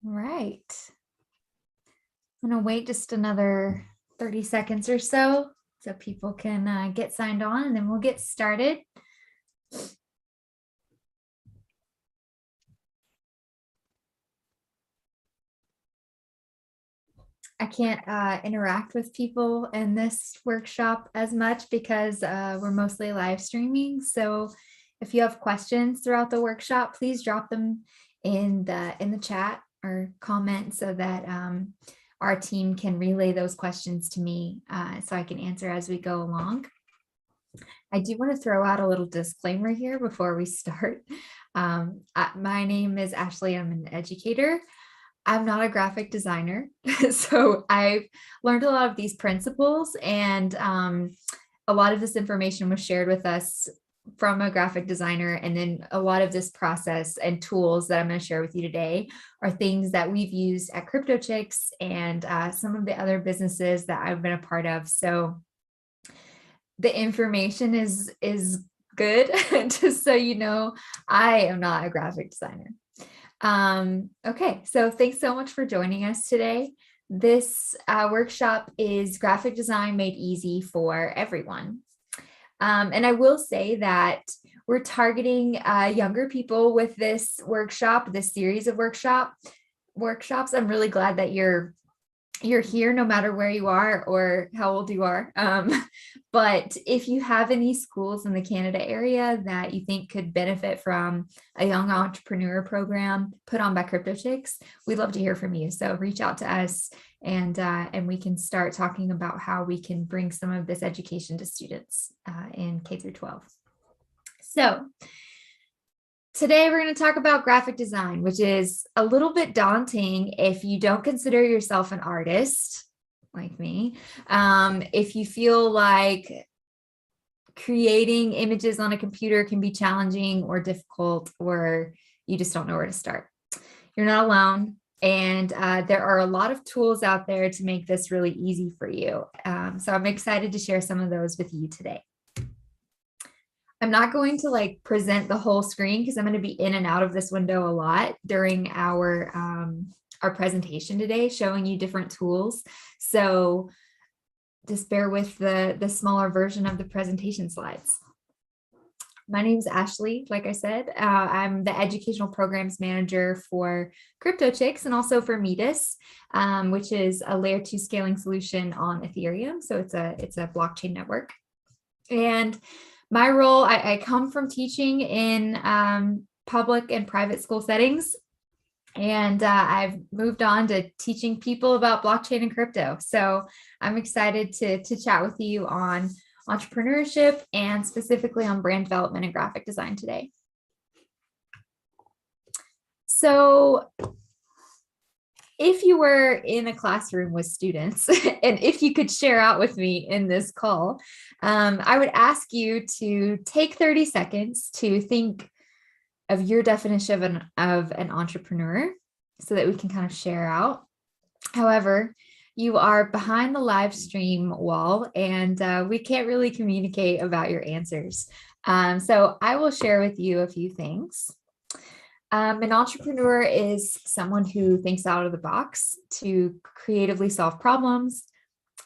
Right. I'm going to wait just another 30 seconds or so people can get signed on, and then we'll get started. I can't interact with people in this workshop as much because we're mostly live streaming. So if you have questions throughout the workshop, please drop them in the chat or comment so that our team can relay those questions to me so I can answer as we go along. I do want to throw out a little disclaimer here before we start. My name is Ashley. I'm an educator. I'm not a graphic designer. So I've learned a lot of these principles, and a lot of this information was shared with us from a graphic designer. And then a lot of this process and tools that I'm going to share with you today are things that we've used at CryptoChicks and some of the other businesses that I've been a part of. So the information is good. Just so you know, I am not a graphic designer. Okay, so thanks so much for joining us today. This workshop is graphic design made easy for everyone. And I will say that we're targeting younger people with this workshop, this series of workshops. I'm really glad that you're here no matter where you are or how old you are. But if you have any schools in the Canada area that you think could benefit from a young entrepreneur program put on by CryptoChicks, we'd love to hear from you. So reach out to us and we can start talking about how we can bring some of this education to students in K through 12. So today, we're going to talk about graphic design, which is a little bit daunting if you don't consider yourself an artist like me. If you feel like creating images on a computer can be challenging or difficult, or you just don't know where to start, you're not alone. And there are a lot of tools out there to make this really easy for you. So I'm excited to share some of those with you today. I'm not going to present the whole screen because I'm going to be in and out of this window a lot during our presentation today, showing you different tools. So just bear with the smaller version of the presentation slides. My name is Ashley. Like I said, I'm the educational programs manager for CryptoChicks and also for Metis, which is a layer 2 scaling solution on Ethereum. So it's a blockchain network. And my role, I come from teaching in public and private school settings, and I've moved on to teaching people about blockchain and crypto. So I'm excited to chat with you on entrepreneurship and specifically on brand development and graphic design today. So if you were in a classroom with students and if you could share out with me in this call, I would ask you to take 30 seconds to think of your definition of an entrepreneur so that we can kind of share out. However, you are behind the live stream wall and we can't really communicate about your answers. So I will share with you a few things. An entrepreneur is someone who thinks out of the box to creatively solve problems.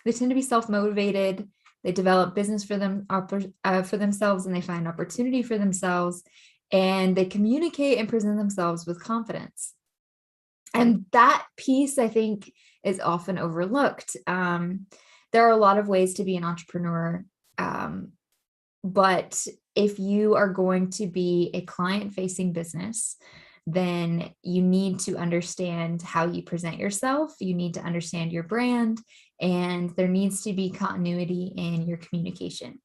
They tend to be self-motivated. They develop business for themselves, and they find opportunity for themselves, and they communicate and present themselves with confidence. And that piece, I think, is often overlooked. There are a lot of ways to be an entrepreneur, but if you are going to be a client-facing business, then you need to understand how you present yourself. You need to understand your brand, and there needs to be continuity in your communication.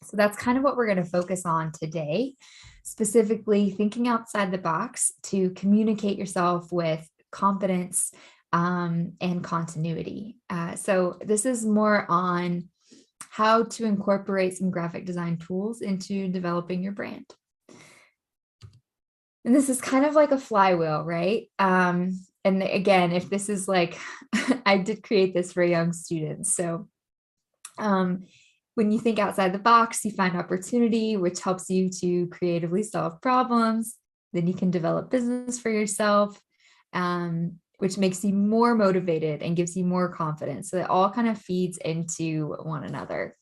So that's kind of what we're going to focus on today, specifically thinking outside the box to communicate yourself with confidence and continuity. So this is more on how to incorporate some graphic design tools into developing your brand. And this is kind of like a flywheel, right? And again, if this is I did create this for young students. So when you think outside the box, you find opportunity, which helps you to creatively solve problems. Then you can develop business for yourself. which makes you more motivated and gives you more confidence. So it all kind of feeds into one another.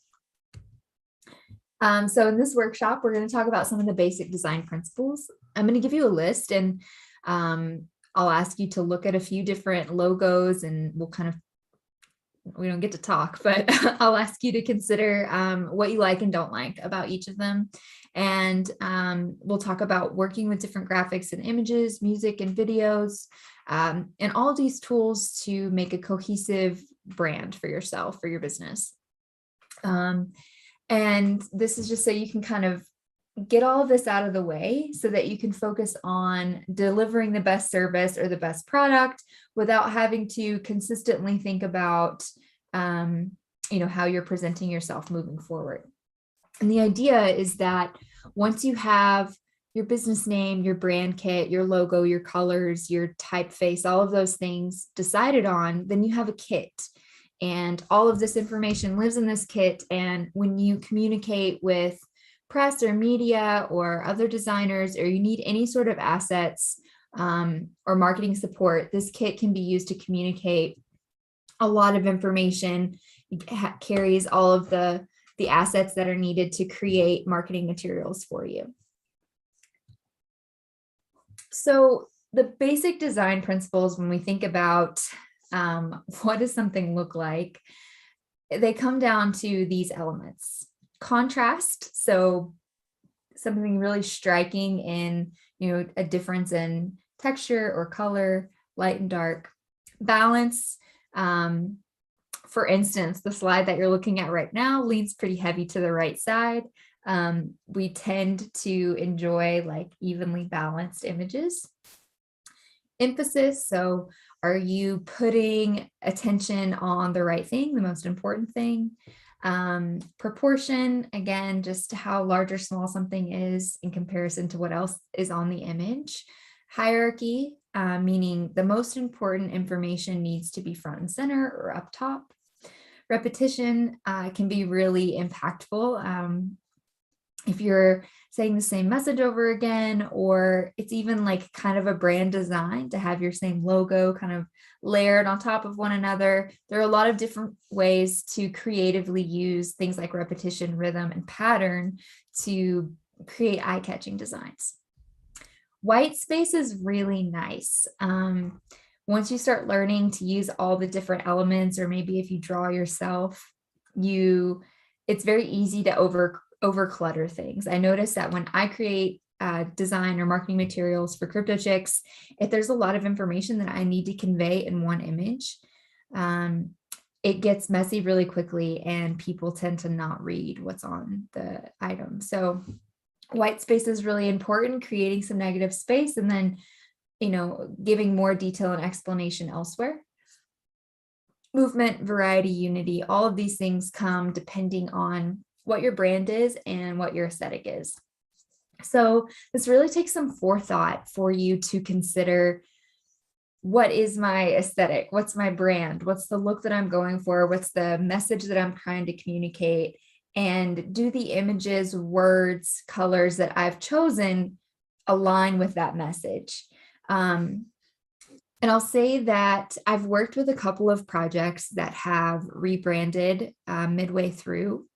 So in this workshop, we're going to talk about some of the basic design principles. I'm going to give you a list, and I'll ask you to look at a few different logos, and we don't get to talk, but I'll ask you to consider what you like and don't like about each of them. And we'll talk about working with different graphics and images, music and videos, and all of these tools to make a cohesive brand for yourself, for your business. And this is just so you can kind of get all of this out of the way so that you can focus on delivering the best service or the best product without having to consistently think about, how you're presenting yourself moving forward. And the idea is that once you have your business name, your brand kit, your logo, your colors, your typeface, all of those things decided on, then you have a kit. And all of this information lives in this kit. And when you communicate with press or media or other designers, or you need any sort of assets or marketing support, this kit can be used to communicate a lot of information. It carries all of the assets that are needed to create marketing materials for you. So the basic design principles, when we think about what does something look like, they come down to these elements. Contrast, so something really striking in, a difference in texture or color, light and dark. Balance, for instance, the slide that you're looking at right now leans pretty heavy to the right side. We tend to enjoy like evenly balanced images. Emphasis, so are you putting attention on the right thing, the most important thing? Proportion, again, just how large or small something is in comparison to what else is on the image. Hierarchy, meaning the most important information needs to be front and center or up top. Repetition can be really impactful. If you're saying the same message over again, or it's even like kind of a brand design to have your same logo kind of layered on top of one another. There are a lot of different ways to creatively use things like repetition, rhythm, and pattern to create eye-catching designs. White space is really nice. Once you start learning to use all the different elements, or maybe if you draw yourself, it's very easy to over clutter things. I notice that when I create design or marketing materials for Crypto Chicks, if there's a lot of information that I need to convey in one image, it gets messy really quickly and people tend to not read what's on the item. So white space is really important, creating some negative space and then, giving more detail and explanation elsewhere. Movement, variety, unity, all of these things come depending on what your brand is and what your aesthetic is. So this really takes some forethought for you to consider, what is my aesthetic? What's my brand? What's the look that I'm going for? What's the message that I'm trying to communicate? And do the images, words, colors that I've chosen align with that message? And I'll say that I've worked with a couple of projects that have rebranded midway through,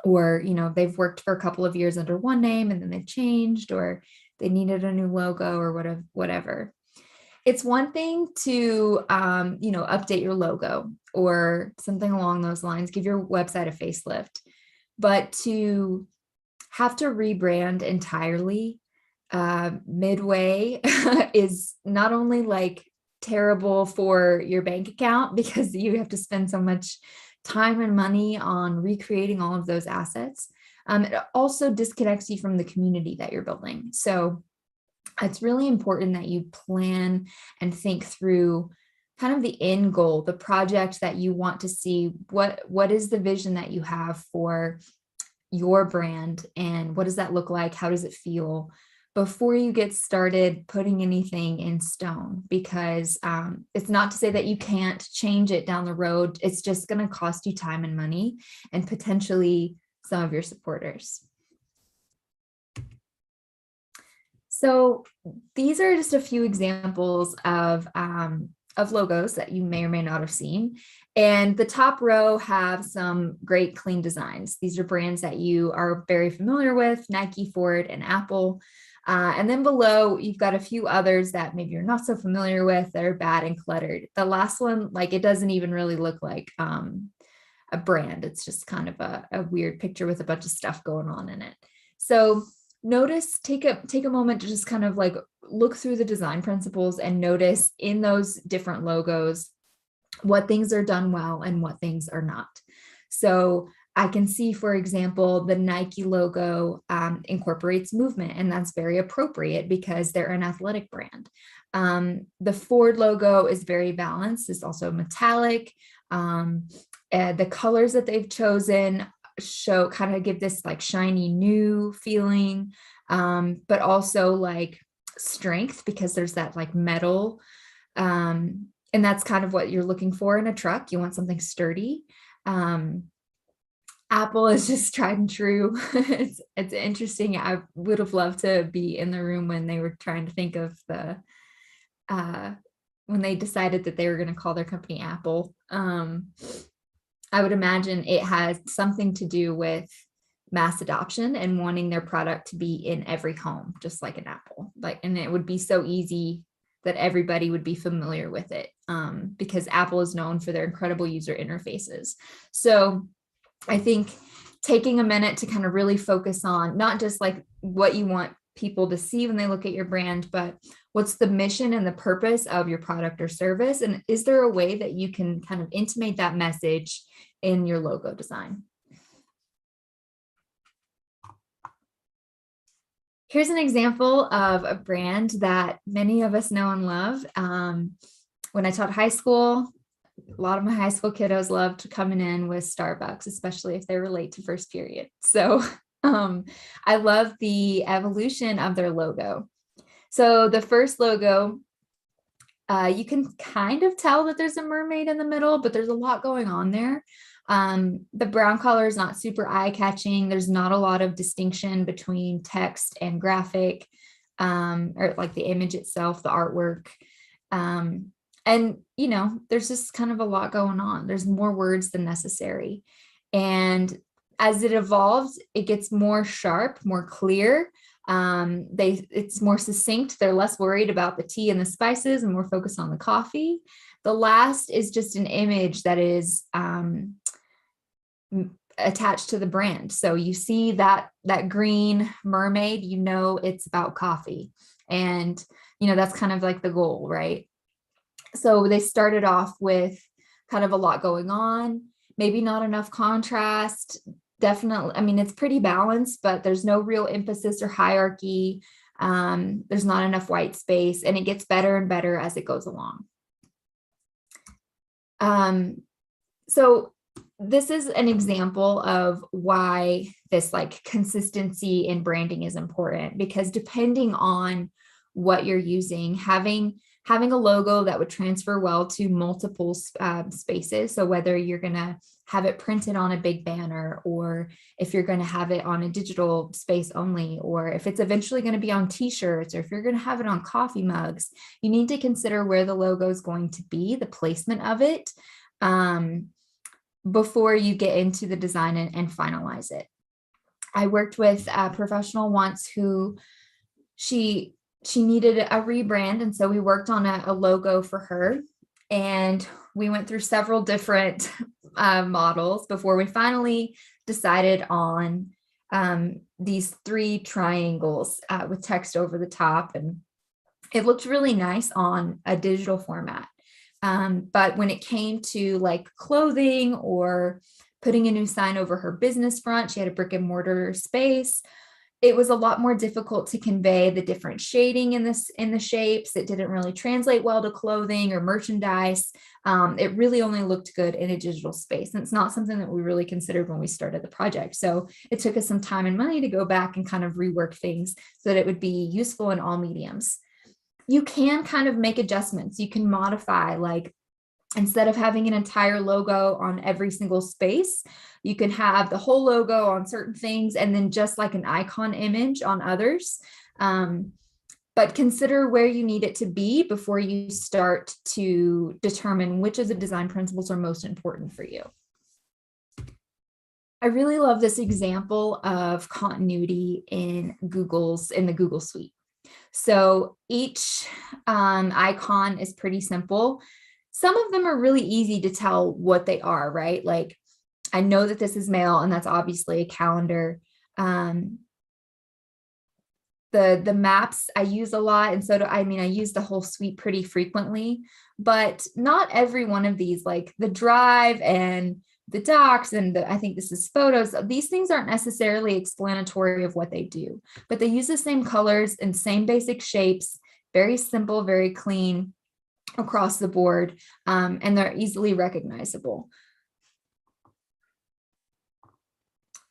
or, they've worked for a couple of years under one name and then they've changed, or they needed a new logo or whatever. It's one thing to, update your logo or something along those lines, give your website a facelift, but to have to rebrand entirely midway is not only like terrible for your bank account because you have to spend so much time and money on recreating all of those assets. It also disconnects you from the community that you're building. So it's really important that you plan and think through kind of the end goal, the project that you want to see. What is the vision that you have for your brand, and what does that look like? How does it feel before you get started putting anything in stone? Because it's not to say that you can't change it down the road. It's just going to cost you time and money and potentially some of your supporters. So these are just a few examples of logos that you may or may not have seen. And the top row have some great clean designs. These are brands that you are very familiar with: Nike, Ford, and Apple. And then below, you've got a few others that maybe you're not so familiar with that are bad and cluttered. The last one, like, it doesn't even really look like a brand. It's just kind of a weird picture with a bunch of stuff going on in it. So notice, take a moment to just kind of like look through the design principles and notice in those different logos what things are done well and what things are not. So I can see, for example, the Nike logo incorporates movement, and that's very appropriate because they're an athletic brand. The Ford logo is very balanced. It's also metallic. The colors that they've chosen show, kind of give this like shiny new feeling, but also like strength, because there's that like metal, and that's kind of what you're looking for in a truck. You want something sturdy. Apple is just tried and true. It's interesting. I would have loved to be in the room when they were trying to think of the when they decided that they were going to call their company Apple. I would imagine it has something to do with mass adoption and wanting their product to be in every home, just like an Apple. Like, and it would be so easy that everybody would be familiar with it, because Apple is known for their incredible user interfaces. So I think taking a minute to kind of really focus on not just like what you want people to see when they look at your brand, but what's the mission and the purpose of your product or service? And is there a way that you can kind of intimate that message in your logo design? Here's an example of a brand that many of us know and love. When I taught high school, a lot of my high school kiddos loved coming in with Starbucks, especially if they were late to first period. So I love the evolution of their logo. So the first logo, you can kind of tell that there's a mermaid in the middle, but there's a lot going on there. The brown color is not super eye-catching. There's not a lot of distinction between text and graphic, or like the image itself, the artwork. And, you know, there's just kind of a lot going on. There's more words than necessary. And as it evolves, it gets more sharp, more clear. It's more succinct. They're less worried about the tea and the spices and more focused on the coffee. The last is just an image that is attached to the brand. So you see that green mermaid, you know, it's about coffee. And, you know, that's kind of like the goal, right? So they started off with kind of a lot going on, maybe not enough contrast. Definitely, I mean, it's pretty balanced, but there's no real emphasis or hierarchy. There's not enough white space, and it gets better and better as it goes along. So this is an example of why this like consistency in branding is important, because depending on what you're using, having a logo that would transfer well to multiple spaces. So whether you're going to have it printed on a big banner, or if you're going to have it on a digital space only, or if it's eventually going to be on t-shirts, or if you're going to have it on coffee mugs, you need to consider where the logo is going to be, the placement of it, before you get into the design and finalize it. I worked with a professional once who she needed a rebrand. And so we worked on a logo for her, and we went through several different models before we finally decided on these 3 triangles with text over the top. And it looked really nice on a digital format. But when it came to like clothing or putting a new sign over her business front, she had a brick and mortar space. It was a lot more difficult to convey the different shading in the shapes. It didn't really translate well to clothing or merchandise. It really only looked good in a digital space. And it's not something that we really considered when we started the project. So it took us some time and money to go back and kind of rework things so that it would be useful in all mediums. You can kind of make adjustments. You can modify, like, instead of having an entire logo on every single space, you can have the whole logo on certain things and then just like an icon image on others. but consider where you need it to be before you start to determine which of the design principles are most important for you. I really love this example of continuity in the Google Suite. So each icon is pretty simple. Some of them are really easy to tell what they are, right? Like, I know that this is mail, and that's obviously a calendar. The maps I use a lot, and so do I use the whole suite pretty frequently, but not every one of these, like the Drive and the Docs and I think this is Photos, these things aren't necessarily explanatory of what they do, but they use the same colors and same basic shapes, very simple, very clean across the board, and they're easily recognizable.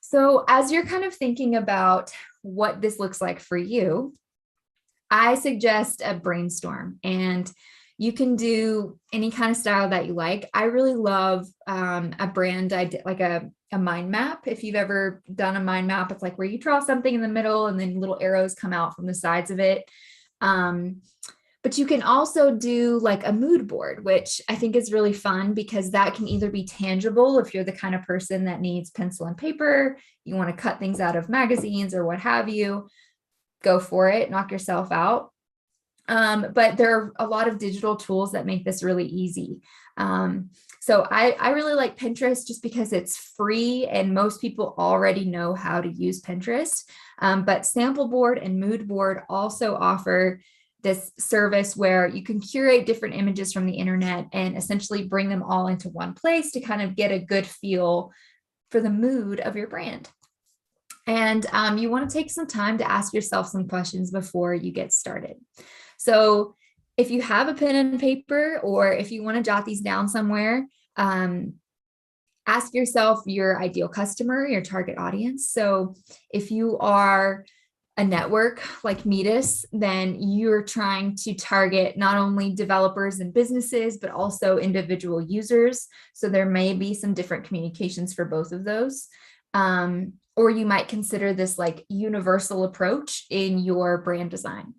So as you're kind of thinking about what this looks like for you, I suggest a brainstorm, and you can do any kind of style that you like. I really love a brand idea, like a mind map. If you've ever done a mind map, it's like where you draw something in the middle and then little arrows come out from the sides of it. But you can also do like a mood board, which I think is really fun because that can either be tangible if you're the kind of person that needs pencil and paper, you want to cut things out of magazines or what have you, go for it, knock yourself out. But there are a lot of digital tools that make this really easy. So I really like Pinterest just because it's free and most people already know how to use Pinterest. But Sample Board and Mood Board also offer this service where you can curate different images from the internet and essentially bring them all into one place to kind of get a good feel for the mood of your brand. And you want to take some time to ask yourself some questions before you get started. So if you have a pen and paper, or if you want to jot these down somewhere, ask yourself your ideal customer, your target audience. So if you are a network like Metis, then you're trying to target not only developers and businesses, but also individual users. So there may be some different communications for both of those. Or you might consider this like universal approach in your brand design.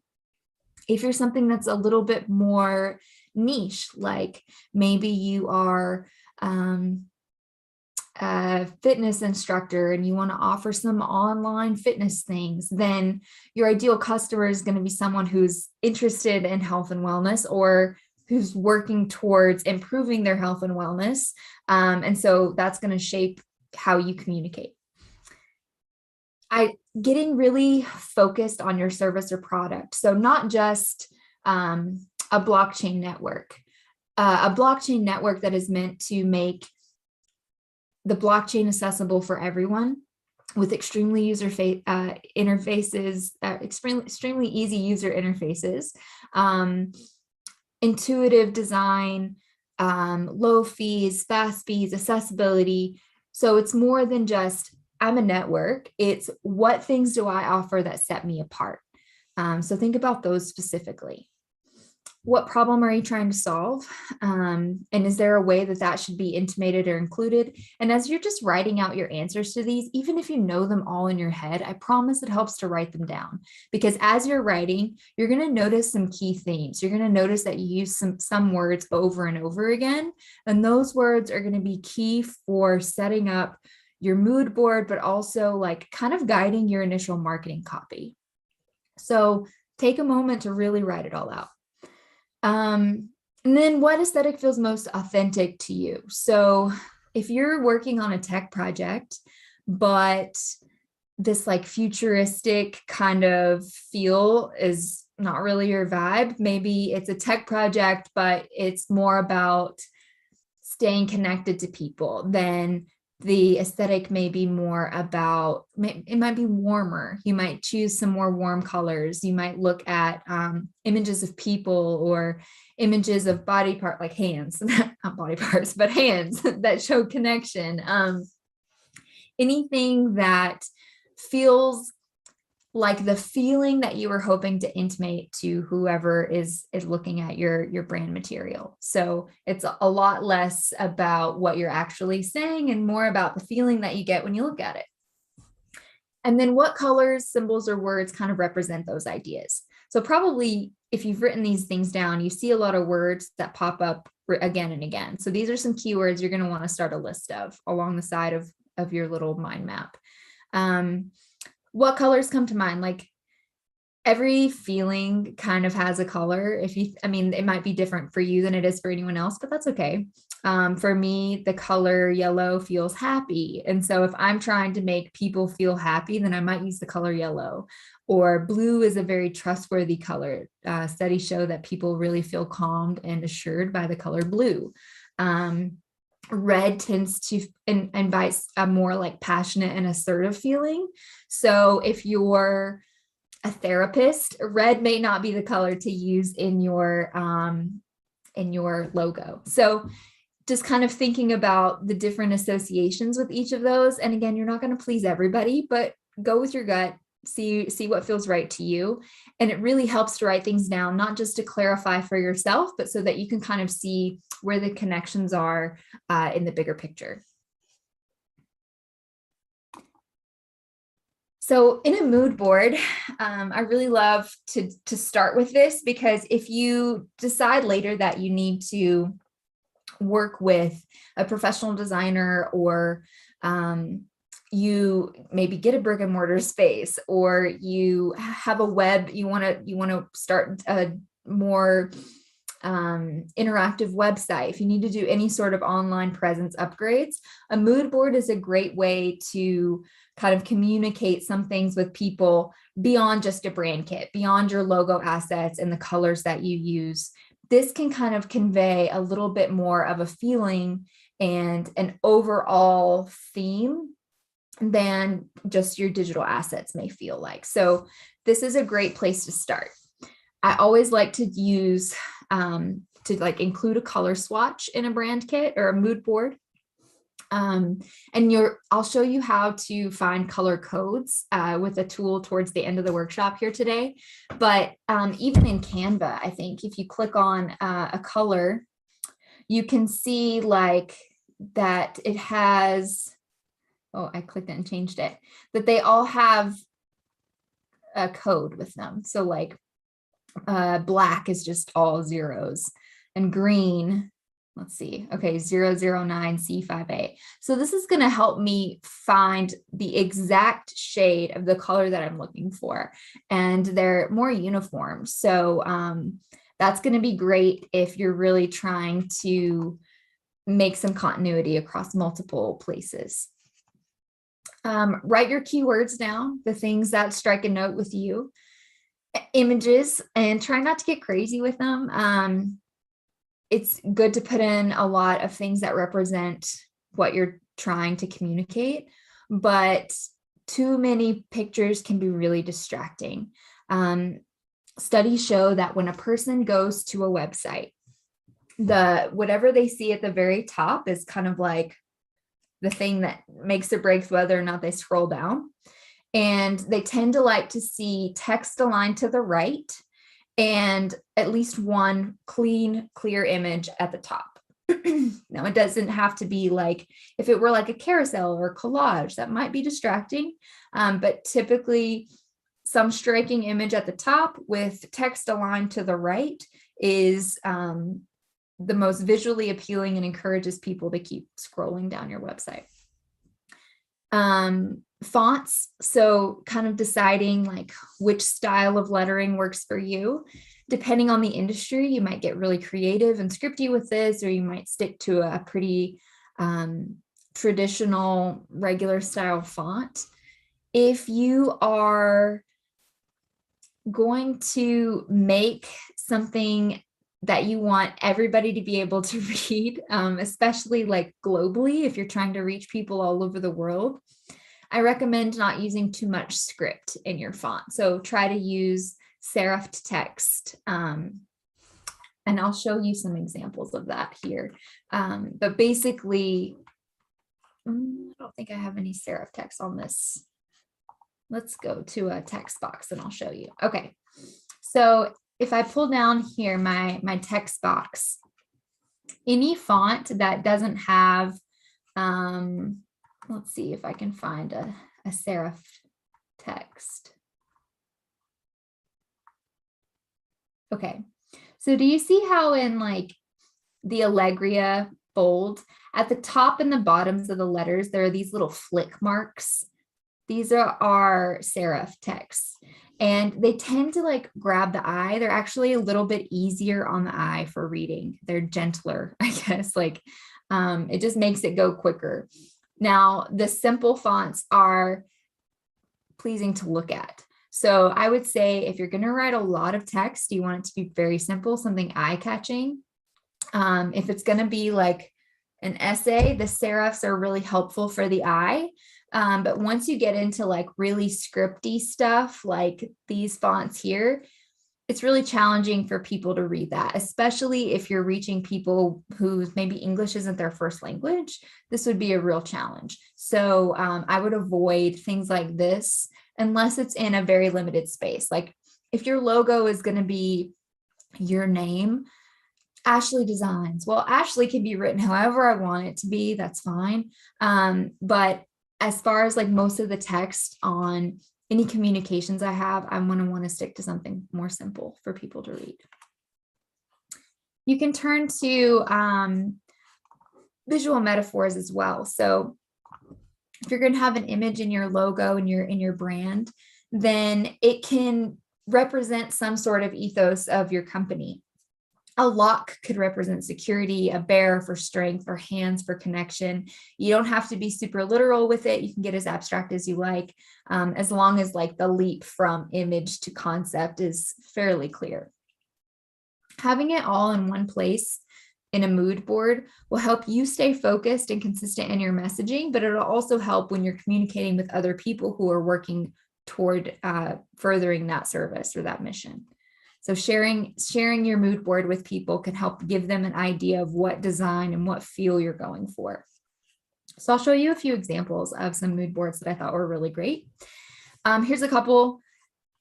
If you're something that's a little bit more niche, like maybe you are a fitness instructor and you want to offer some online fitness things, then your ideal customer is going to be someone who's interested in health and wellness, or who's working towards improving their health and wellness. And so that's going to shape how you communicate. Getting really focused on your service or product. So not just a blockchain network. A blockchain network that is meant to make the blockchain accessible for everyone with extremely interfaces, extremely easy user interfaces, intuitive design, low fees, fast fees, accessibility. So it's more than just I'm a network. It's what things do I offer that set me apart? So think about those specifically. What problem are you trying to solve? And is there a way that that should be intimated or included? And as you're just writing out your answers to these, even if you know them all in your head, I promise it helps to write them down, because as you're writing, you're going to notice some key themes. You're going to notice that you use some words over and over again. And those words are going to be key for setting up your mood board, but also like kind of guiding your initial marketing copy. So take a moment to really write it all out. And then what aesthetic feels most authentic to you? So if you're working on a tech project, but this like futuristic kind of feel is not really your vibe, maybe it's a tech project, but it's more about staying connected to people, then the aesthetic may be more about, it might be warmer. You might choose some more warm colors. You might look at images of people or images of body part, like hands, not body parts, but hands that show connection. Anything that feels like the feeling that you were hoping to intimate to whoever is looking at your brand material. So it's a lot less about what you're actually saying and more about the feeling that you get when you look at it. And then what colors, symbols, or words kind of represent those ideas. So probably if you've written these things down, you see a lot of words that pop up again and again. So these are some keywords you're going to want to start a list of along the side of your little mind map. What colors come to mind? Like every feeling kind of has a color. I mean, it might be different for you than it is for anyone else, but that's okay. For me, the color yellow feels happy. And so if I'm trying to make people feel happy, then I might use the color yellow. Or blue is a very trustworthy color. Studies show that people really feel calmed and assured by the color blue. Red tends to invite a more like passionate and assertive feeling. So if you're a therapist, red may not be the color to use in your logo. So just kind of thinking about the different associations with each of those. And again, you're not going to please everybody, but go with your gut, see what feels right to you. And it really helps to write things down, not just to clarify for yourself, but so that you can kind of see where the connections are in the bigger picture. So in a mood board, I really love to start with this, because if you decide later that you need to work with a professional designer, or you maybe get a brick and mortar space, or you have a web, you want to start a more interactive website, if you need to do any sort of online presence upgrades, a mood board is a great way to kind of communicate some things with people beyond just a brand kit, beyond your logo assets and the colors that you use. This can kind of convey a little bit more of a feeling and an overall theme than just your digital assets may feel like. So this is a great place to start. I always like to use to like include a color swatch in a brand kit or a mood board. I'll show you how to find color codes with a tool towards the end of the workshop here today. But even in Canva, I think if you click on a color, you can see like that it has, oh, I clicked it and changed it, that they all have a code with them. So like black is just all zeros, and green, let's see, okay, 009 C5A. So this is going to help me find the exact shade of the color that I'm looking for, and they're more uniform. So that's going to be great if you're really trying to make some continuity across multiple places. Write your keywords down, the things that strike a note with you. Images, and try not to get crazy with them. It's good to put in a lot of things that represent what you're trying to communicate, but too many pictures can be really distracting. Studies show that when a person goes to a website, whatever they see at the very top is kind of like the thing that makes or breaks whether or not they scroll down. And they tend to like to see text aligned to the right and at least one clean, clear image at the top. Now, it doesn't have to be like, if it were like a carousel or collage, that might be distracting. But typically, some striking image at the top with text aligned to the right is the most visually appealing and encourages people to keep scrolling down your website. Fonts, so kind of deciding like which style of lettering works for you. Depending on the industry, you might get really creative and scripty with this, or you might stick to a pretty traditional regular style font. If you are going to make something that you want everybody to be able to read, especially like globally, if you're trying to reach people all over the world, I recommend not using too much script in your font. So try to use serifed text. And I'll show you some examples of that here. But basically, I don't think I have any serif text on this. Let's go to a text box and I'll show you. Okay, so if I pull down here my text box, any font that doesn't have, let's see if I can find a serif text. Okay. So do you see how in like the Allegria bold, at the top and the bottoms of the letters, there are these little flick marks. These are serif text, and they tend to like grab the eye. They're actually a little bit easier on the eye for reading. They're gentler, I guess. Like it just makes it go quicker. Now, the simple fonts are pleasing to look at. So I would say if you're going to write a lot of text, you want it to be very simple, something eye-catching. If it's going to be like an essay, the serifs are really helpful for the eye. But once you get into like really scripty stuff, like these fonts here, it's really challenging for people to read that, especially if you're reaching people who maybe English isn't their first language. This would be a real challenge. So I would avoid things like this unless it's in a very limited space. Like if your logo is going to be your name, Ashley Designs. Well, Ashley can be written however I want it to be. That's fine. But as far as like most of the text on any communications I have, I'm going to want to stick to something more simple for people to read. You can turn to visual metaphors as well. So if you're going to have an image in your logo and your brand, then it can represent some sort of ethos of your company. A lock could represent security, a bear for strength, or hands for connection. You don't have to be super literal with it. You can get as abstract as you like, as long as like the leap from image to concept is fairly clear. Having it all in one place in a mood board will help you stay focused and consistent in your messaging, but it'll also help when you're communicating with other people who are working toward furthering that service or that mission. So sharing your mood board with people can help give them an idea of what design and what feel you're going for. So I'll show you a few examples of some mood boards that I thought were really great. Here's a couple.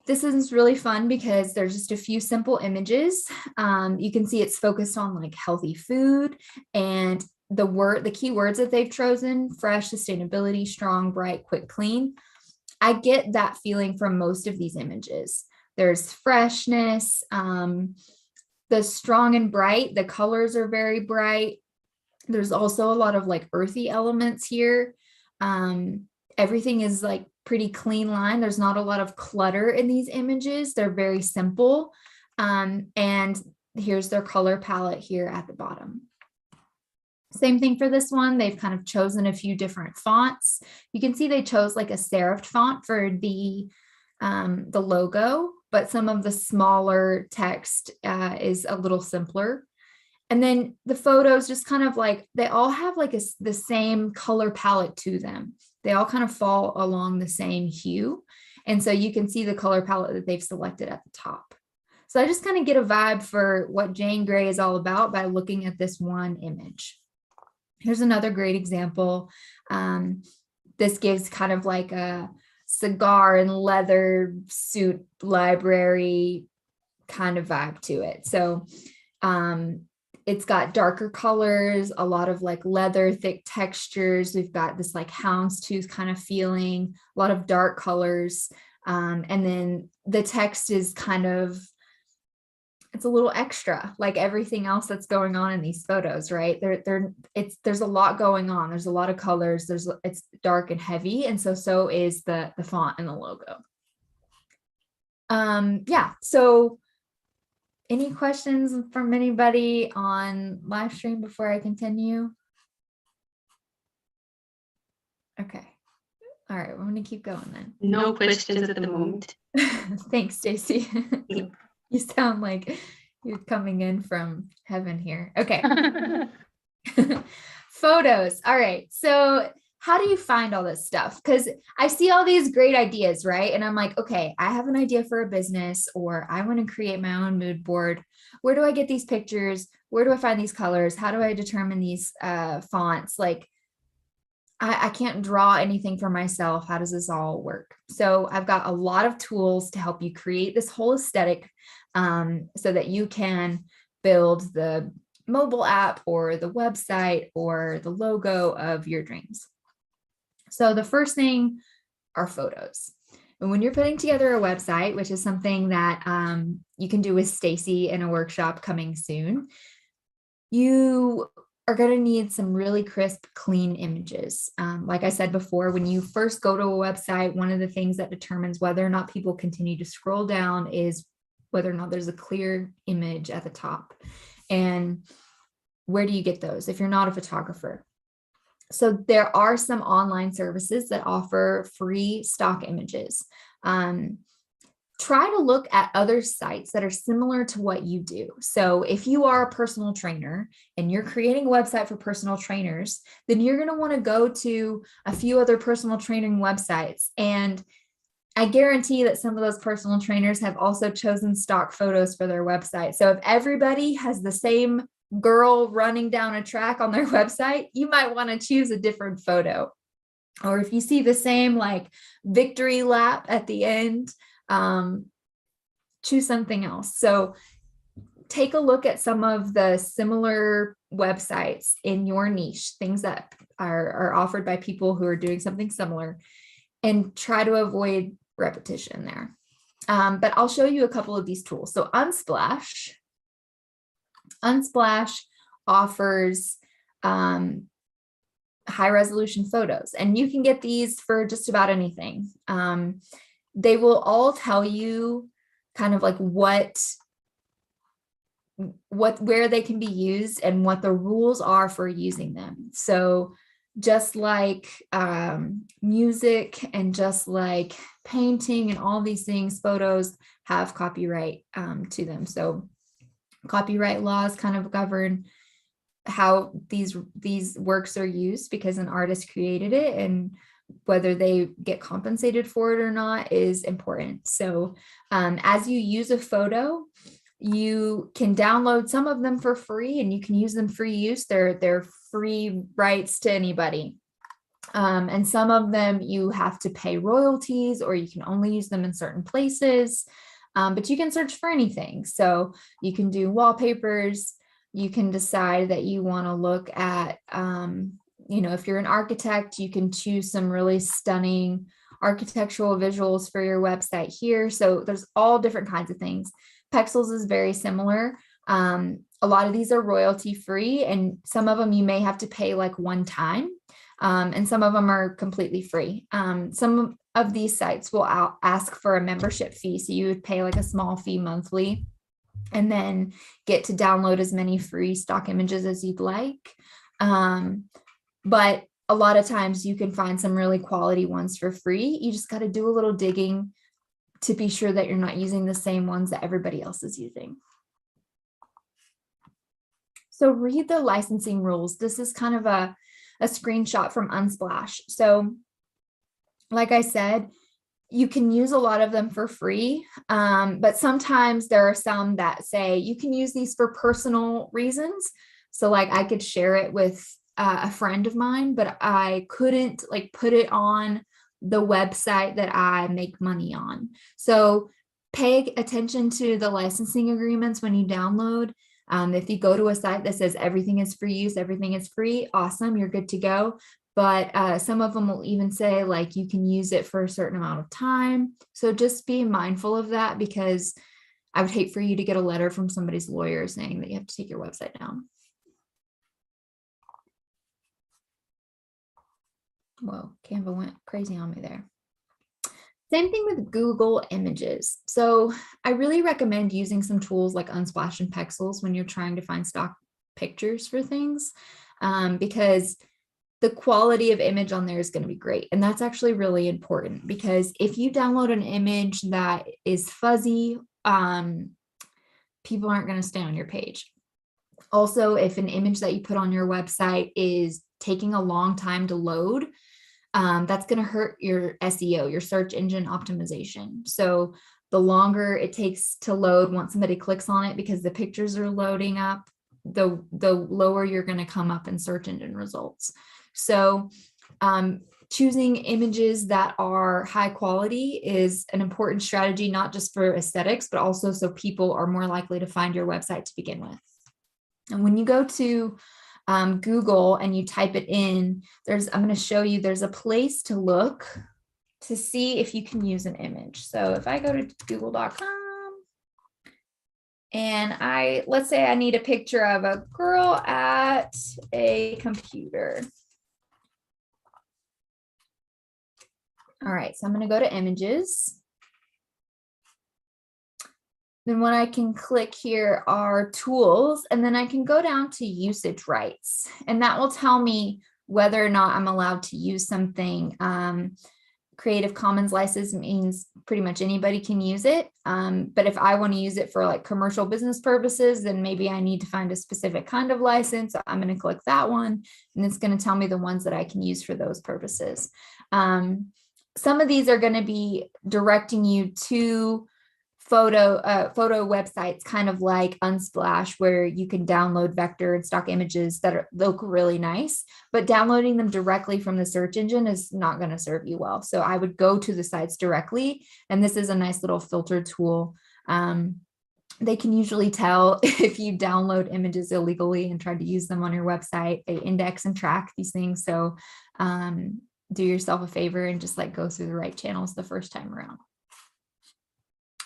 This is really fun because there's just a few simple images. You can see it's focused on like healthy food, and the key words that they've chosen: fresh, sustainability, strong, bright, quick, clean. I get that feeling from most of these images. There's freshness, the strong and bright, the colors are very bright. There's also a lot of like earthy elements here. Everything is like pretty clean line. There's not a lot of clutter in these images. They're very simple. And here's their color palette here at the bottom. Same thing for this one. They've kind of chosen a few different fonts. You can see they chose like a serif font for the logo, but some of the smaller text is a little simpler. And then the photos just kind of like, they all have like the same color palette to them. They all kind of fall along the same hue. And so you can see the color palette that they've selected at the top. So I just kind of get a vibe for what Jane Gray is all about by looking at this one image. Here's another great example. This gives kind of like a cigar and leather suit library kind of vibe to it. So it's got darker colors, a lot of like leather, thick textures. We've got this like houndstooth kind of feeling, a lot of dark colors. And then the text is kind of, it's a little extra, like everything else that's going on in these photos, right? There's a lot going on. There's a lot of colors. It's dark and heavy. And so is the font and the logo. Yeah. So any questions from anybody on live stream before I continue? Okay. All right. I'm going to keep going then. No questions at the moment. Thanks, Stacy. You sound like you're coming in from heaven here. Okay. Photos. All right. So how do you find all this stuff? Because I see all these great ideas, right? And I'm like, okay, I have an idea for a business, or I want to create my own mood board. Where do I get these pictures? Where do I find these colors? How do I determine these fonts? Like, I can't draw anything for myself. How does this all work? So I've got a lot of tools to help you create this whole aesthetic so that you can build the mobile app or the website or the logo of your dreams. So the first thing are photos. And when you're putting together a website, which is something that you can do with Stacy in a workshop coming soon, you are going to need some really crisp, clean images. Like I said before, when you first go to a website, one of the things that determines whether or not people continue to scroll down is whether or not there's a clear image at the top. And where do you get those if you're not a photographer? So there are some online services that offer free stock images. Try to look at other sites that are similar to what you do. So if you are a personal trainer and you're creating a website for personal trainers, then you're going to want to go to a few other personal training websites. And I guarantee that some of those personal trainers have also chosen stock photos for their website. So if everybody has the same girl running down a track on their website, you might want to choose a different photo. Or if you see the same like victory lap at the end, choose something else. So take a look at some of the similar websites in your niche, things that are offered by people who are doing something similar, and try to avoid repetition there. But I'll show you a couple of these tools. So Unsplash offers high resolution photos, and you can get these for just about anything. They will all tell you kind of like where they can be used and what the rules are for using them. So just like music and just like painting and all these things, photos have copyright to them. So copyright laws kind of govern how these works are used because an artist created it, and whether they get compensated for it or not is important. So as you use a photo, you can download some of them for free and you can use them free use. They're free rights to anybody. And some of them you have to pay royalties, or you can only use them in certain places. But you can search for anything. So you can do wallpapers. You can decide that you want to look at, if you're an architect, you can choose some really stunning architectural visuals for your website here. So there's all different kinds of things. Pexels is very similar. A lot of these are royalty free, and some of them you may have to pay like one time, and some of them are completely free. Some of these sites will ask for a membership fee. So you would pay like a small fee monthly and then get to download as many free stock images as you'd like. But a lot of times you can find some really quality ones for free. You just got to do a little digging to be sure that you're not using the same ones that everybody else is using. So read the licensing rules. This is kind of a screenshot from Unsplash. So like I said, you can use a lot of them for free, but sometimes there are some that say you can use these for personal reasons. So like I could share it with a friend of mine, but I couldn't like put it on the website that I make money on. So pay attention to the licensing agreements when you download. If you go to a site that says everything is free use, everything is free, awesome, you're good to go. But some of them will even say like you can use it for a certain amount of time. So just be mindful of that, because I would hate for you to get a letter from somebody's lawyer saying that you have to take your website down. Whoa, Canva went crazy on me there. Same thing with Google Images. So I really recommend using some tools like Unsplash and Pexels when you're trying to find stock pictures for things, because the quality of image on there is going to be great. And that's actually really important, because if you download an image that is fuzzy, people aren't going to stay on your page. Also, if an image that you put on your website is taking a long time to load, that's going to hurt your SEO, your search engine optimization. So the longer it takes to load once somebody clicks on it because the pictures are loading up, the lower you're going to come up in search engine results. So choosing images that are high quality is an important strategy, not just for aesthetics, but also so people are more likely to find your website to begin with. And when you go to Google and you type it in, I'm going to show you, there's a place to look to see if you can use an image. So if I go to google.com and let's say I need a picture of a girl at a computer. All right, so I'm going to go to images. Then what I can click here are tools, and then I can go down to usage rights, and that will tell me whether or not I'm allowed to use something. Creative Commons license means pretty much anybody can use it. But if I want to use it for like commercial business purposes, then maybe I need to find a specific kind of license. I'm going to click that one, and it's going to tell me the ones that I can use for those purposes. Some of these are going to be directing you to photo websites, kind of like Unsplash, where you can download vector and stock images that look really nice, but downloading them directly from the search engine is not going to serve you well. So I would go to the sites directly, and this is a nice little filter tool. They can usually tell if you download images illegally and try to use them on your website. They index and track these things. So do yourself a favor and just like go through the right channels the first time around.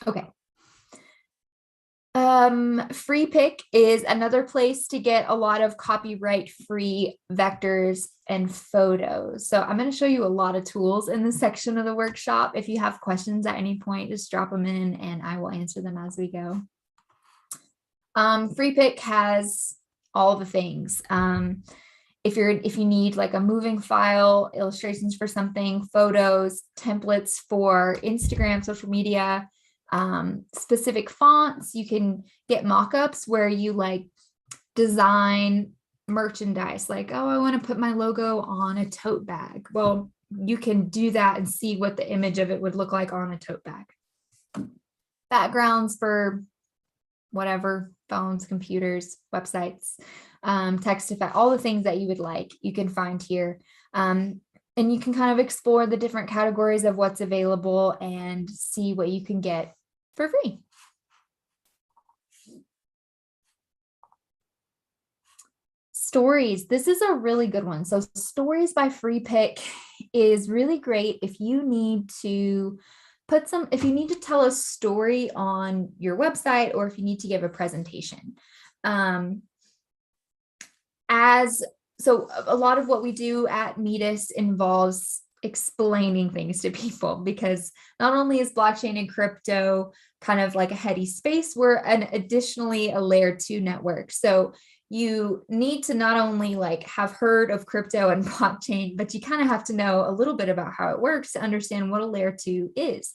Okay. Freepik is another place to get a lot of copyright free vectors and photos. So I'm going to show you a lot of tools in this section of the workshop. If you have questions at any point, just drop them in and I will answer them as we go. Freepik has all the things. If you need like a moving file, illustrations for something, photos, templates for Instagram, social media, specific fonts, you can get mock-ups where you like design merchandise, like, oh, I want to put my logo on a tote bag. Well, you can do that and see what the image of it would look like on a tote bag. Backgrounds for whatever, phones, computers, websites, text effect, all the things that you would like, you can find here. And you can kind of explore the different categories of what's available and see what you can get for free. Stories. This is a really good one. So Stories by Freepik is really great if you need to if you need to tell a story on your website, or if you need to give a presentation. So a lot of what we do at Metis involves explaining things to people, because not only is blockchain and crypto kind of like a heady space, we're additionally a layer 2 network. So you need to not only like have heard of crypto and blockchain, but you kind of have to know a little bit about how it works to understand what a layer 2 is.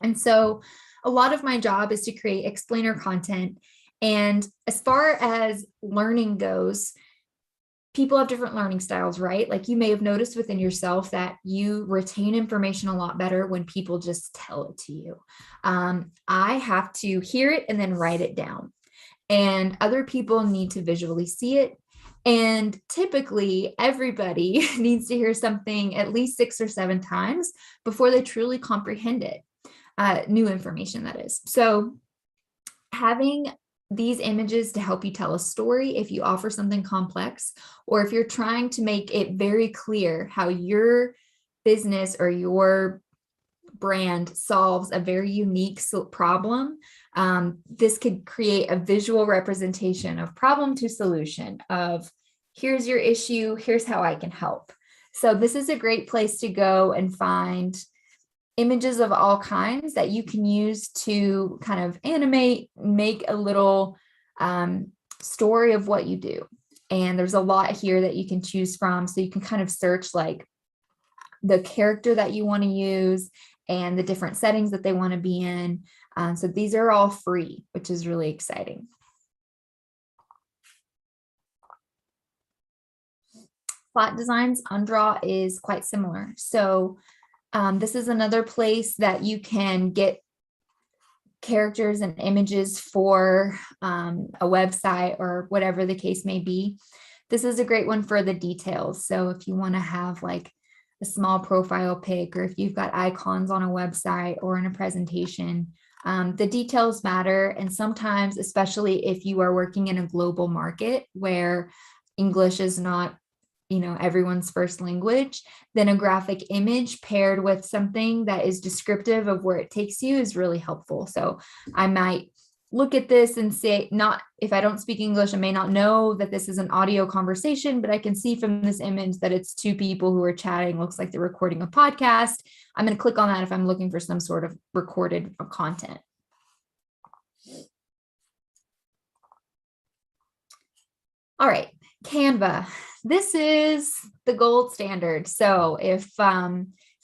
And so a lot of my job is to create explainer content. And as far as learning goes, people have different learning styles, right? Like you may have noticed within yourself that you retain information a lot better when people just tell it to you. I have to hear it and then write it down. And other people need to visually see it. And typically everybody needs to hear something at least 6 or 7 times before they truly comprehend it. New information, that is. So having these images to help you tell a story if you offer something complex, or if you're trying to make it very clear how your business or your brand solves a very unique problem, this could create a visual representation of problem to solution, of here's your issue, here's how I can help. So this is a great place to go and find images of all kinds that you can use to kind of animate, make a little story of what you do. And there's a lot here that you can choose from. So you can kind of search like the character that you want to use and the different settings that they want to be in. So these are all free, which is really exciting. Flat Designs, Undraw is quite similar. So this is another place that you can get characters and images for a website or whatever the case may be. This is a great one for the details. So if you want to have like a small profile pic, or if you've got icons on a website or in a presentation, the details matter. And sometimes, especially if you are working in a global market where English is not everyone's first language, then a graphic image paired with something that is descriptive of where it takes you is really helpful. So I might look at this and say, not if I don't speak English, I may not know that this is an audio conversation, but I can see from this image that it's two people who are chatting. Looks like they're recording a podcast. I'm going to click on that if I'm looking for some sort of recorded content. All right, Canva. This is the gold standard. So if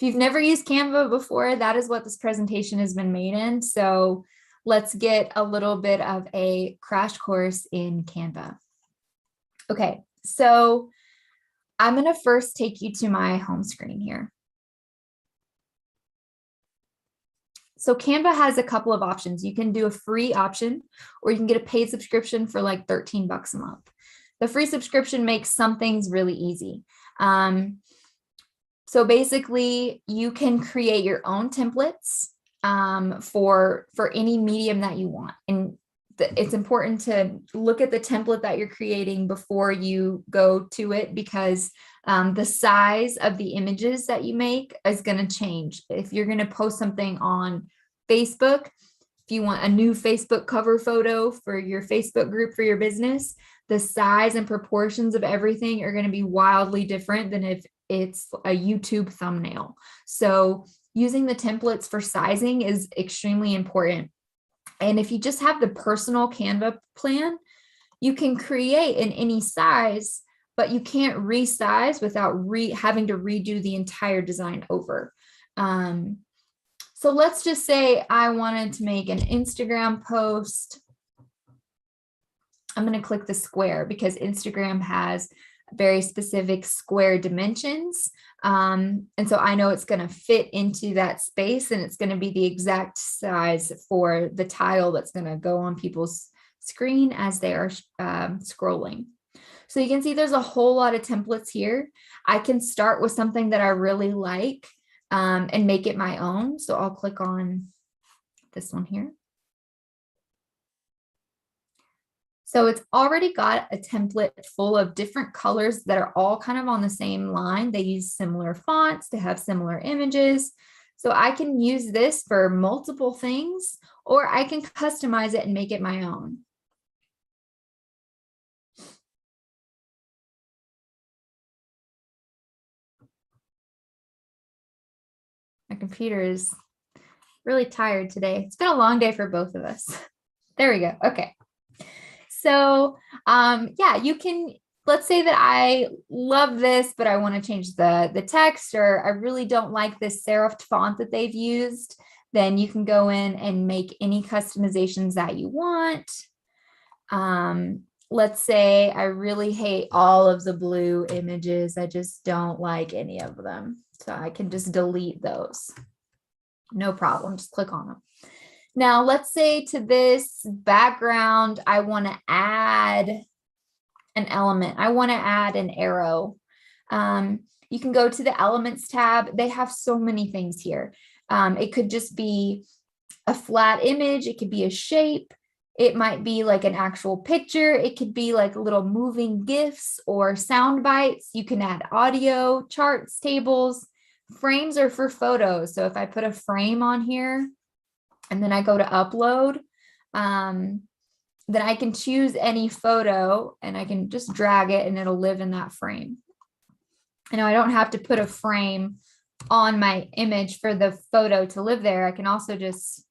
you've never used Canva before, that is what this presentation has been made in. So let's get a little bit of a crash course in Canva. Okay, so I'm going to first take you to my home screen here. So Canva has a couple of options. You can do a free option, or you can get a paid subscription for like $13 a month. The free subscription makes some things really easy. So basically, you can create your own templates for any medium that you want. And it's important to look at the template that you're creating before you go to it, because the size of the images that you make is going to change. If you're going to post something on Facebook, if you want a new Facebook cover photo for your Facebook group for your business, the size and proportions of everything are going to be wildly different than if it's a YouTube thumbnail. So using the templates for sizing is extremely important. And if you just have the personal Canva plan, you can create in any size, but you can't resize without having to redo the entire design over. So let's just say I wanted to make an Instagram post. I'm going to click the square because Instagram has very specific square dimensions. And so I know it's going to fit into that space, and it's going to be the exact size for the tile that's going to go on people's screen as they are scrolling. So you can see there's a whole lot of templates here. I can start with something that I really like and make it my own. So I'll click on this one here. So it's already got a template full of different colors that are all kind of on the same line. They use similar fonts to have similar images. So I can use this for multiple things, or I can customize it and make it my own. My computer is really tired today. It's been a long day for both of us. There we go. Okay. So yeah, you can, let's say that I love this, but I want to change the text, or I really don't like this serif font that they've used. Then you can go in and make any customizations that you want. Let's say I really hate all of the blue images. I just don't like any of them. So I can just delete those. No problem. Just click on them. Now, let's say to this background, I want to add an element. I want to add an arrow. You can go to the Elements tab. They have so many things here. It could just be a flat image. It could be a shape. It might be like an actual picture. It could be like little moving GIFs or sound bites. You can add audio, charts, tables. Frames are for photos. So if I put a frame on here and then I go to upload, then I can choose any photo and I can just drag it and it'll live in that frame. I know I don't have to put a frame on my image for the photo to live there. I can also just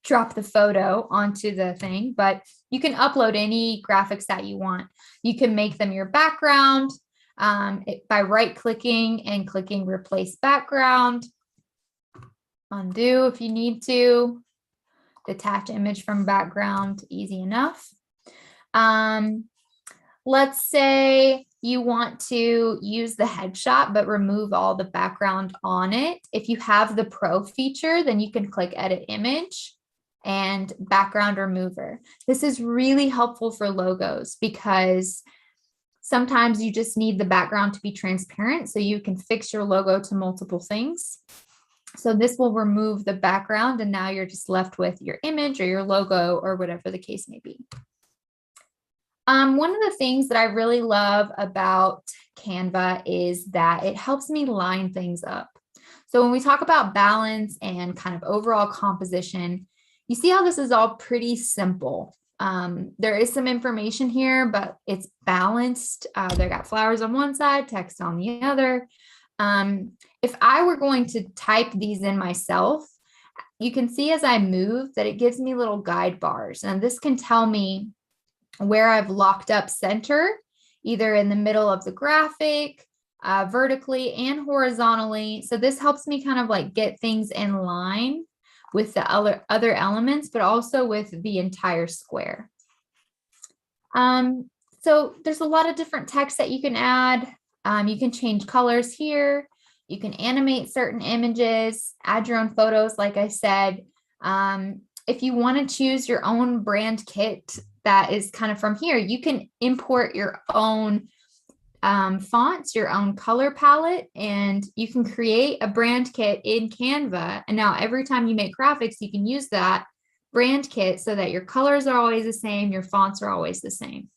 drop the photo onto the thing, but you can upload any graphics that you want. You can make them your background by right-clicking and clicking replace background. Undo if you need to. Detach image from background, easy enough. Let's say you want to use the headshot, but remove all the background on it. If you have the Pro feature, then you can click Edit Image and Background Remover. This is really helpful for logos because sometimes you just need the background to be transparent so you can fix your logo to multiple things. So this will remove the background and now you're just left with your image or your logo or whatever the case may be. One of the things that I really love about Canva is that it helps me line things up. So when we talk about balance and kind of overall composition, you see how this is all pretty simple. There is some information here, but it's balanced. They got flowers on one side, text on the other. If I were going to type these in myself, you can see as I move that it gives me little guide bars. And this can tell me where I've locked up center, either in the middle of the graphic, vertically and horizontally. So this helps me kind of like get things in line with the other elements, but also with the entire square. So there's a lot of different text that you can add. You can change colors here. You can animate certain images, add your own photos, like I said. If you want to choose your own brand kit that is kind of from here, you can import your own fonts, your own color palette, and you can create a brand kit in Canva. And now every time you make graphics, you can use that brand kit so that your colors are always the same, your fonts are always the same.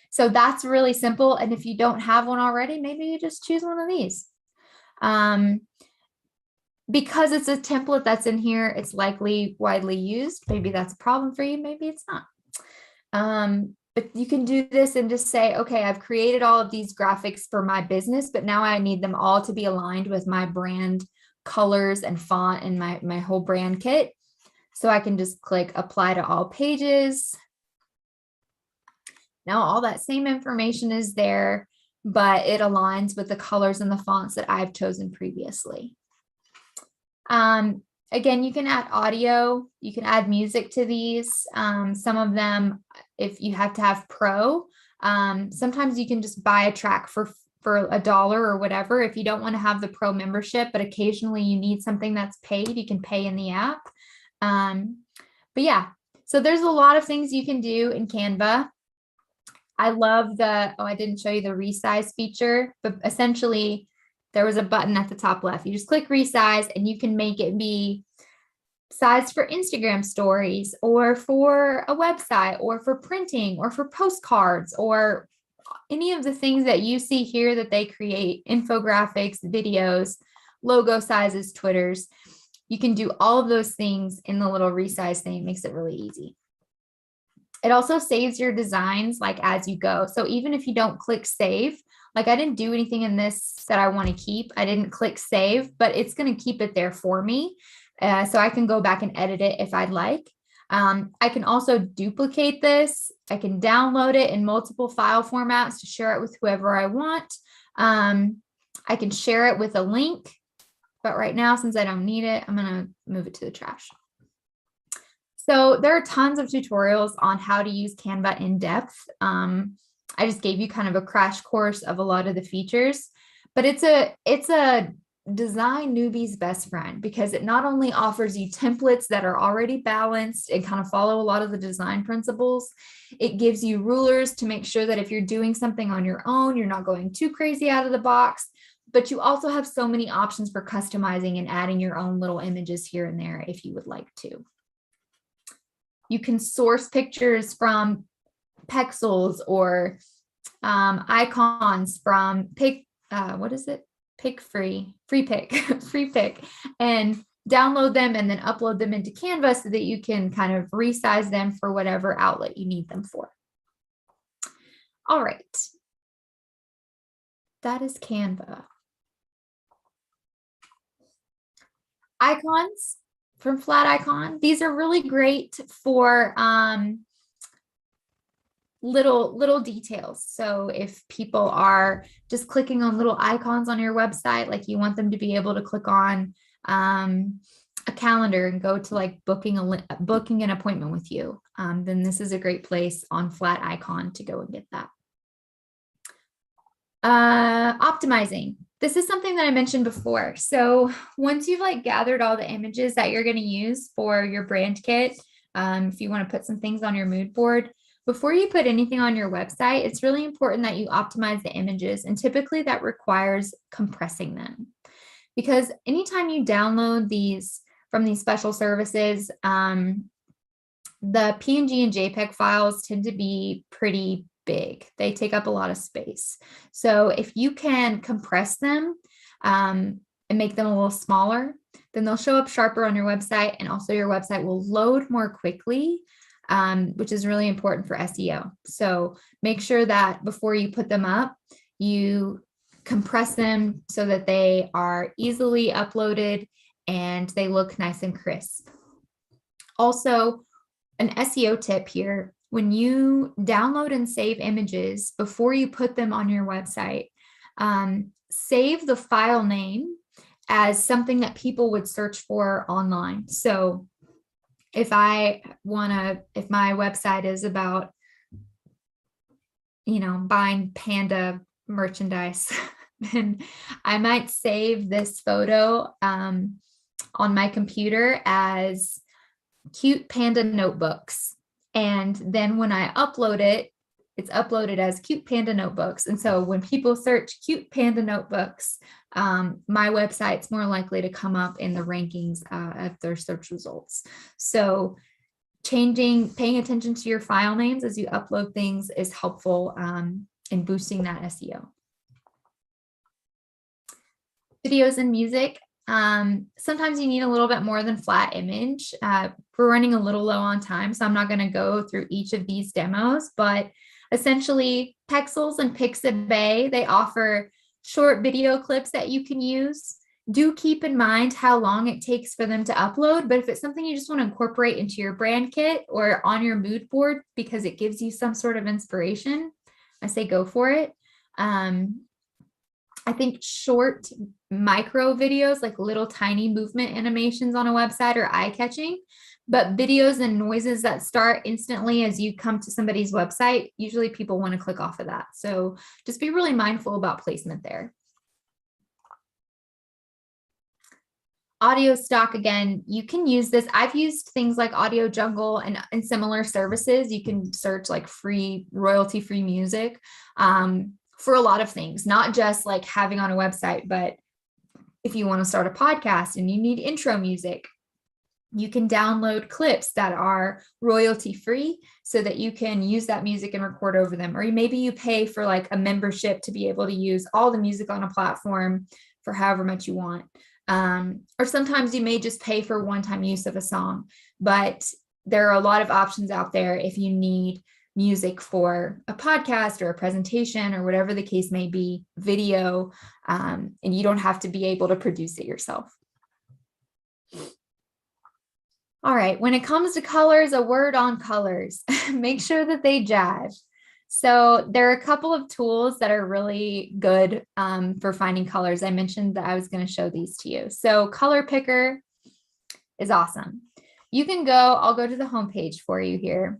So that's really simple. And if you don't have one already, maybe you just choose one of these. Because it's a template that's in here, it's likely widely used. Maybe that's a problem for you, maybe it's not. But you can do this and just say, okay, I've created all of these graphics for my business, but now I need them all to be aligned with my brand colors and font and my whole brand kit. So I can just click apply to all pages. Now all that same information is there, but it aligns with the colors and the fonts that I've chosen previously. Again, you can add audio, you can add music to these. Some of them, if you have to have pro, sometimes you can just buy a track for $1 or whatever. If you don't want to have the pro membership, but occasionally you need something that's paid, you can pay in the app. But yeah, so there's a lot of things you can do in Canva. I love I didn't show you the resize feature, but essentially there was a button at the top left. You just click resize and you can make it be sized for Instagram stories or for a website or for printing or for postcards or any of the things that you see here that they create, infographics, videos, logo sizes, Twitters. You can do all of those things in the little resize thing. It makes it really easy. It also saves your designs like as you go. So even if you don't click save, like I didn't do anything in this that I want to keep, I didn't click save, but it's going to keep it there for me. So I can go back and edit it if I'd like. I can also duplicate this. I can download it in multiple file formats to share it with whoever I want. I can share it with a link, but right now, since I don't need it, I'm going to move it to the trash. So there are tons of tutorials on how to use Canva in depth. I just gave you kind of a crash course of a lot of the features, but it's a design newbie's best friend because it not only offers you templates that are already balanced and kind of follow a lot of the design principles, it gives you rulers to make sure that if you're doing something on your own, you're not going too crazy out of the box, but you also have so many options for customizing and adding your own little images here and there if you would like to. You can source pictures from Pexels or icons from Freepik, and download them and then upload them into Canva so that you can kind of resize them for whatever outlet you need them for. All right. That is Canva. Icons from Flat Icon. These are really great for little details. So if people are just clicking on little icons on your website, like you want them to be able to click on a calendar and go to like booking an appointment with you, then this is a great place on Flat Icon to go and get that. Optimizing. This is something that I mentioned before. So once you've like gathered all the images that you're going to use for your brand kit, if you want to put some things on your mood board, before you put anything on your website, it's really important that you optimize the images. And typically that requires compressing them. Because anytime you download these from these special services, the PNG and JPEG files tend to be pretty big. They take up a lot of space. So if you can compress them and make them a little smaller, then they'll show up sharper on your website, and also your website will load more quickly, which is really important for SEO. So make sure that before you put them up, you compress them so that they are easily uploaded and they look nice and crisp. Also, an SEO tip here: when you download and save images before you put them on your website, save the file name as something that people would search for online. So if my website is about, buying panda merchandise, then I might save this photo on my computer as cute panda notebooks. And then when I upload it, it's uploaded as cute panda notebooks. And so when people search cute panda notebooks, my website's more likely to come up in the rankings of their search results. So paying attention to your file names as you upload things is helpful in boosting that SEO. Videos and music. Sometimes you need a little bit more than flat image. We're running a little low on time, so I'm not going to go through each of these demos, but essentially Pexels and Pixabay, they offer short video clips that you can use. Do keep in mind how long it takes for them to upload, but if it's something you just want to incorporate into your brand kit or on your mood board because it gives you some sort of inspiration, I say go for it. I think short micro videos, like little tiny movement animations on a website, are eye-catching, but videos and noises that start instantly as you come to somebody's website, usually people want to click off of that. So just be really mindful about placement there. Audio stock, again, you can use this. I've used things like Audio Jungle and similar services. You can search like free, royalty-free music for a lot of things, not just like having on a website, but if you want to start a podcast and you need intro music, you can download clips that are royalty free so that you can use that music and record over them. Or maybe you pay for like a membership to be able to use all the music on a platform for however much you want. Or sometimes you may just pay for one-time use of a song, but there are a lot of options out there if you need music for a podcast or a presentation or whatever the case may be, video, and you don't have to be able to produce it yourself. All right, when it comes to colors, a word on colors. Make sure that they jive. So there are a couple of tools that are really good for finding colors. I mentioned that I was going to show these to you. So Color Picker is awesome. You can I'll go to the homepage for you here.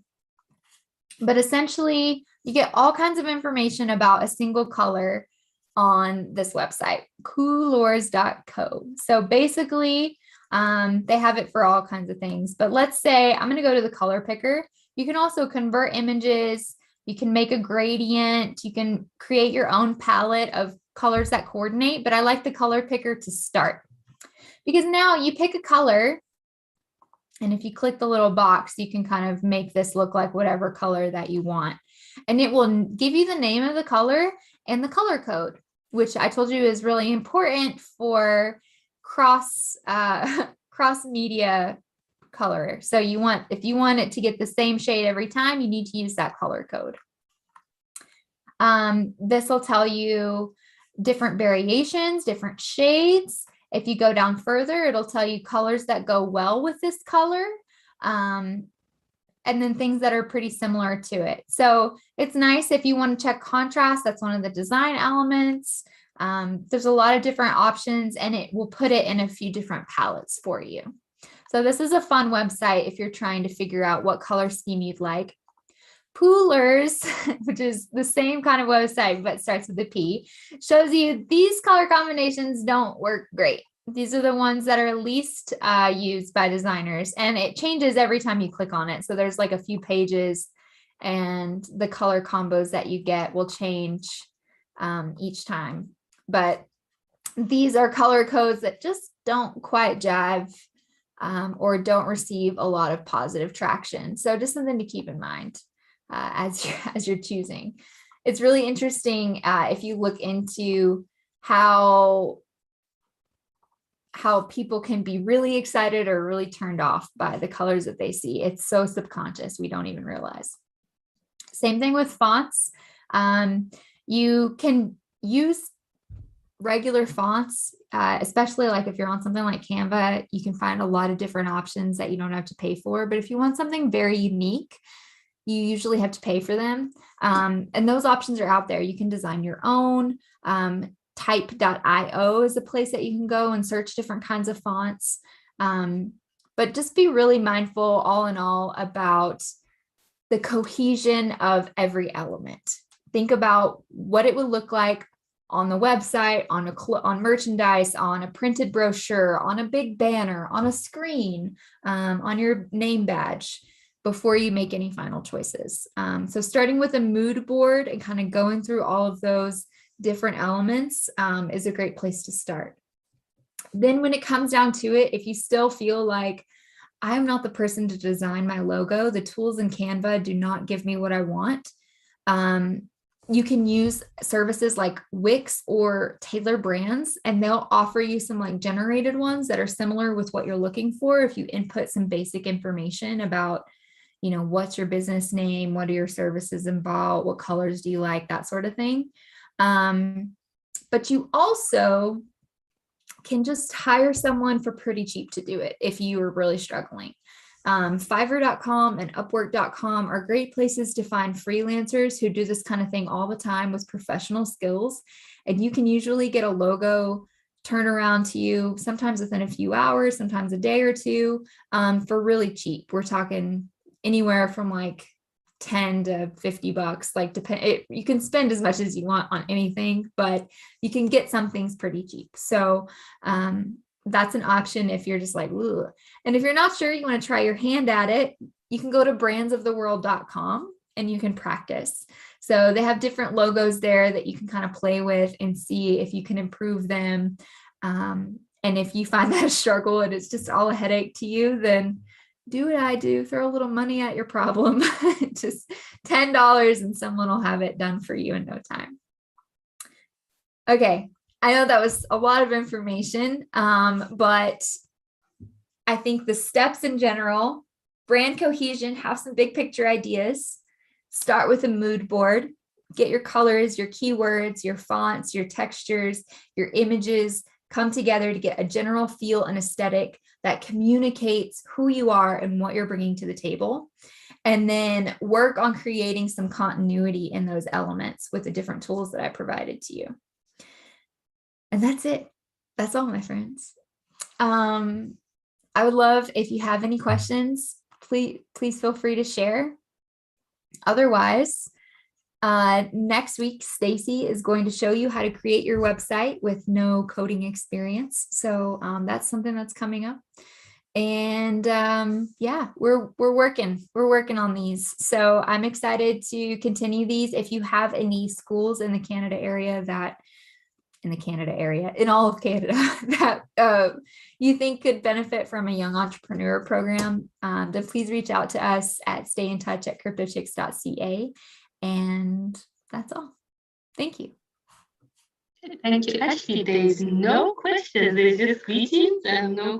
But essentially, you get all kinds of information about a single color on this website, coolors.co. So basically, they have it for all kinds of things. But let's say I'm going to go to the color picker. You can also convert images. You can make a gradient. You can create your own palette of colors that coordinate. But I like the color picker to start because now you pick a color. And if you click the little box, you can kind of make this look like whatever color that you want. And it will give you the name of the color and the color code, which I told you is really important for cross media color. So if you want it to get the same shade every time, you need to use that color code. This will tell you different variations, different shades. If you go down further, it'll tell you colors that go well with this color, and then things that are pretty similar to it. So it's nice if you want to check contrast. That's one of the design elements. There's a lot of different options, and it will put it in a few different palettes for you. So this is a fun website if you're trying to figure out what color scheme you'd like. Poolers, which is the same kind of website, but starts with a P, shows you these color combinations don't work great. These are the ones that are least used by designers, and it changes every time you click on it. So there's like a few pages, and the color combos that you get will change each time. But these are color codes that just don't quite jive or don't receive a lot of positive traction. So just something to keep in mind as you're choosing. It's really interesting if you look into how people can be really excited or really turned off by the colors that they see. It's so subconscious, we don't even realize. Same thing with fonts. You can use regular fonts, especially like if you're on something like Canva, you can find a lot of different options that you don't have to pay for. But if you want something very unique, you usually have to pay for them. And those options are out there. You can design your own. Type.io is a place that you can go and search different kinds of fonts. But just be really mindful, all in all, about the cohesion of every element. Think about what it would look like on the website, on merchandise, on a printed brochure, on a big banner, on a screen, on your name badge, before you make any final choices. So starting with a mood board and kind of going through all of those different elements is a great place to start. Then when it comes down to it, if you still feel like I'm not the person to design my logo, the tools in Canva do not give me what I want, you can use services like Wix or Tailor Brands, and they'll offer you some like generated ones that are similar with what you're looking for. If you input some basic information about, what's your business name, what are your services involved, what colors do you like, that sort of thing. But you also can just hire someone for pretty cheap to do it if you are really struggling. Fiverr.com and Upwork.com are great places to find freelancers who do this kind of thing all the time with professional skills. And you can usually get a logo turned around to you, sometimes within a few hours, sometimes a day or two, for really cheap. We're talking anywhere from like 10 to 50 bucks, like you can spend as much as you want on anything, but you can get some things pretty cheap. So that's an option if you're just like, ugh. And if you're not sure, you want to try your hand at it, you can go to brandsoftheworld.com and you can practice. So they have different logos there that you can kind of play with and see if you can improve them. And if you find that a struggle and it's just all a headache to you, then do what I do, throw a little money at your problem, just $10 and someone will have it done for you in no time. Okay, I know that was a lot of information, but I think the steps in general, brand cohesion, have some big picture ideas, start with a mood board, get your colors, your keywords, your fonts, your textures, your images, come together to get a general feel and aesthetic that communicates who you are and what you're bringing to the table. And then work on creating some continuity in those elements with the different tools that I provided to you. And that's it. That's all, my friends. I would love if you have any questions, please feel free to share. Otherwise, next week, Stacy is going to show you how to create your website with no coding experience. So that's something that's coming up. And yeah, we're working on these. So I'm excited to continue these. If you have any schools in the Canada area in all of Canada that you think could benefit from a young entrepreneur program, then please reach out to us at stayintouch@cryptochicks.ca. And that's all. Thank you. Thank you. Actually, there is no questions. There's just greetings and no